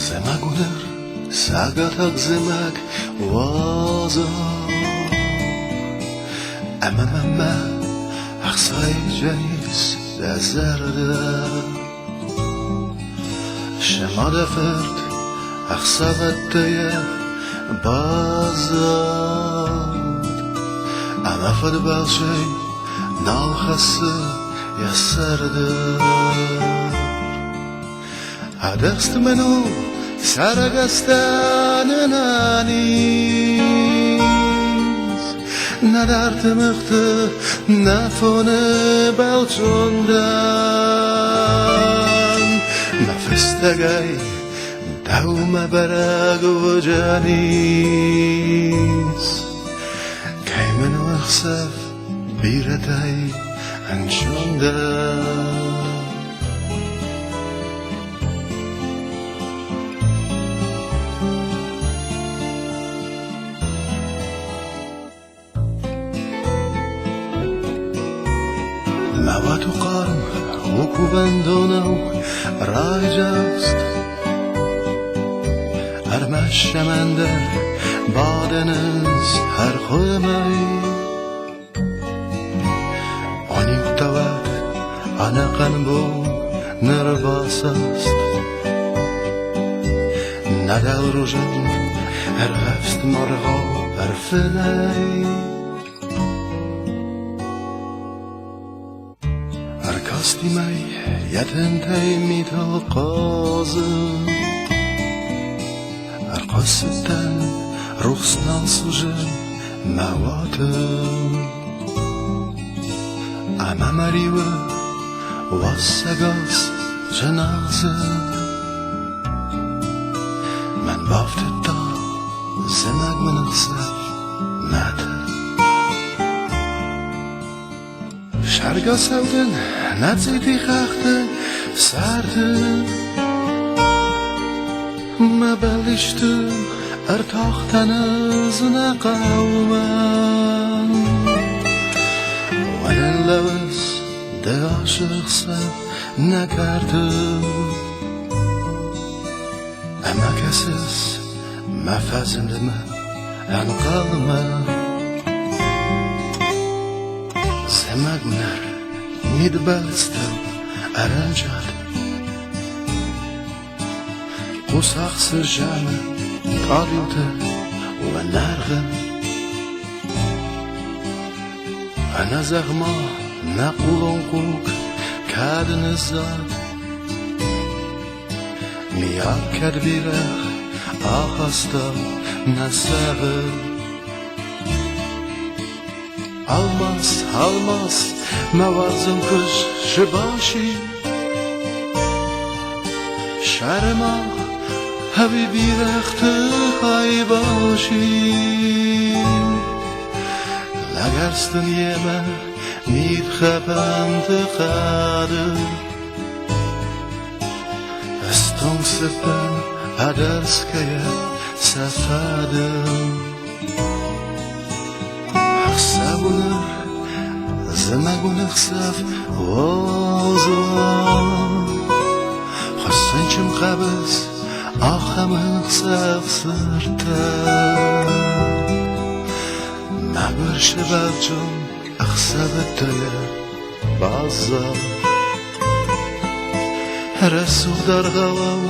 Zemaguner, sagatak zemak waza Ama aksay janis dazarda Şemada fert aksavataya bazad Ama fad balshay nalkhası yasarda Adast menu saragastanın anis Nadart mıhtı nafone balçondan Nefestagay davma barag vajanis Kaymen vaxsaf biratay anşondan مواد و قارم وکوبندونو رایجاست ارمش شمندر بادنز هر خومای آنی متواد آنا قنبو نرباساست ندل روژن هر غفست مرغا هر فلای Arkasti mij yatentay mital qazım Arkasıdan ruhsnal sujen mavatım Ama mariwa wassagas cenazım Men baftıda zemek menıksaf mater Şarga sevdin, nazidi xaxtı, sardı Ma balishtu, artoxtanizna qavman Vanen lavis, de aşıqsa nakardı Ama kesiz, mafazindimi anqalman Zemaguner, midbalstav aranjad Qusaq sirjami, qalyuta va nargı Ana zagma, naqulon quk, kadnizad Miyab kadbiraq, axastav nasagı Almas, almas, mavazım kış şıbaşı Şarma, habibi rehtı haybaşı Lagarstın yeme, midxabandı qadı Eston sıfın, adarskaya safadım Sabuner, zemaguner xsaf wazam Xassanchim qabis, axamın xsaf sırta Mabir shibalchum, axsabataya bazam Resul dar gavav,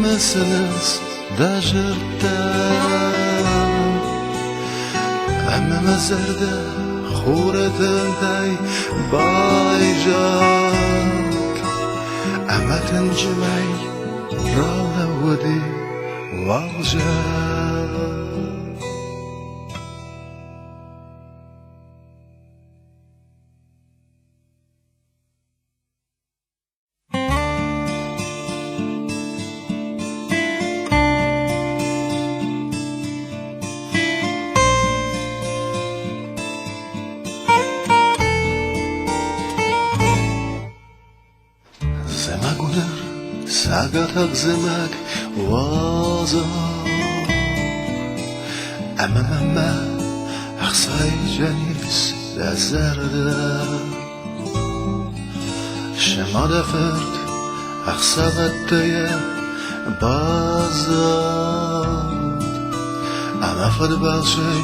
mesiniz dajirta Ama mezarda xuretintay bayjak Ama tenjimay rala wadi waljak Zemaguner, sagatak zemak waza Ama aksay janis dazarda Şemada fert aksavataya بازاد اما فد بخشی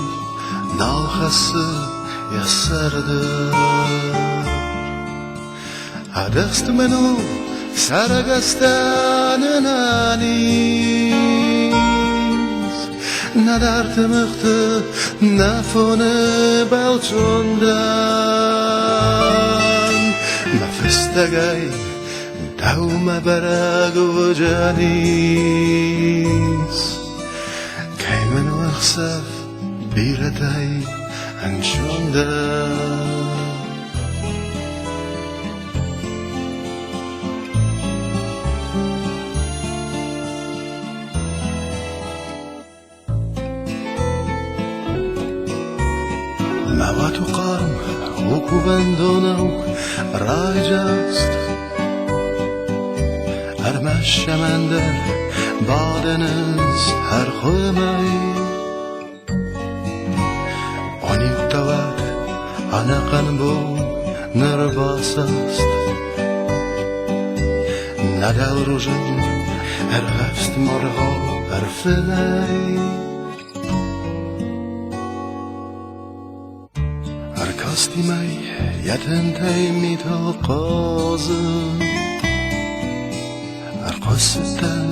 نالخسته یا سرده هدست منو سرگستن نانیز ندارت مخته نفونه بلچوندن مفستگی دوم برگ و جانیز که منو اخصف بیردی انچوندن موات و قرم و کوبندونو رای جست ارمش شمندر بادنز هر خومای آنیک دواد آنقن بو نرباس است ندل روژن هفت مرها فلای Arkasti mig, jag tänkte i mitt قازم Arkasitten,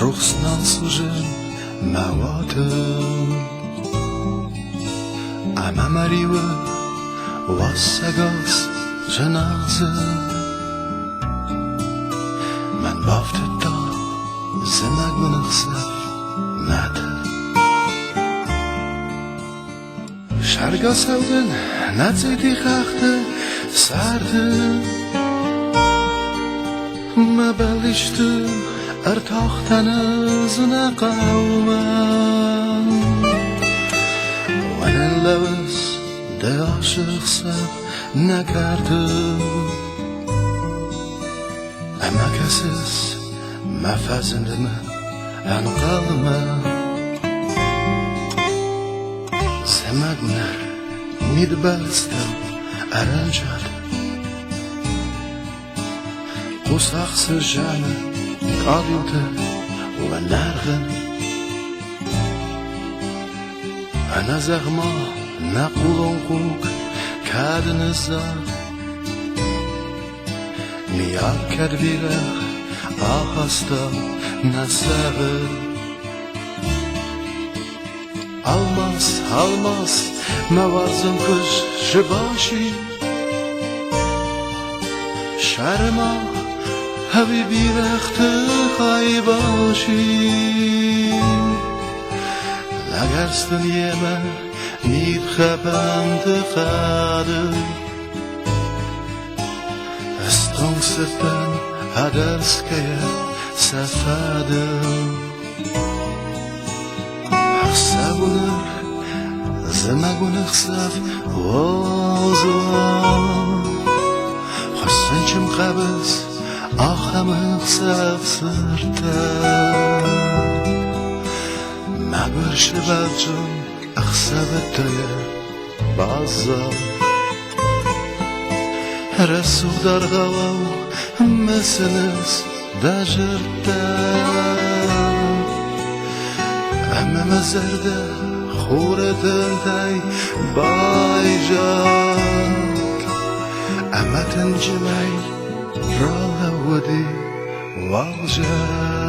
ruxnan sujen, mawatem Ama mariwe, wassagas, جنازه من baftet da, زمگ ونخسف, nada شرگا سودن نزدی خخته سرده ما بلشتو ارتاختن از نقومم ولن لوز ده عاشق سب نکرده اما کسیس مفزنده من انقلمم Semagner midbelstem aranjad Qusaqsı jana qadute wa narghan Ana zagma naqulunquk kadnizar Miyar kadviler ahasta nasagır Almaz, almaz, mevazım kış şıbaşı Şerma, hevi bir ekti haybaşı Lagerstın yeme, nid khapand khade Estong sitten, adelskaya safade Sabunur, zemagun xsaf wazan Xassen chim qabz, axam xsaf sirta Magur shibajun, xsabataya bazan Rasu dar ghawaw, mesnes dajirta اما مزرده خوردن تای بایجاک اما تنجمی را ودی واجاک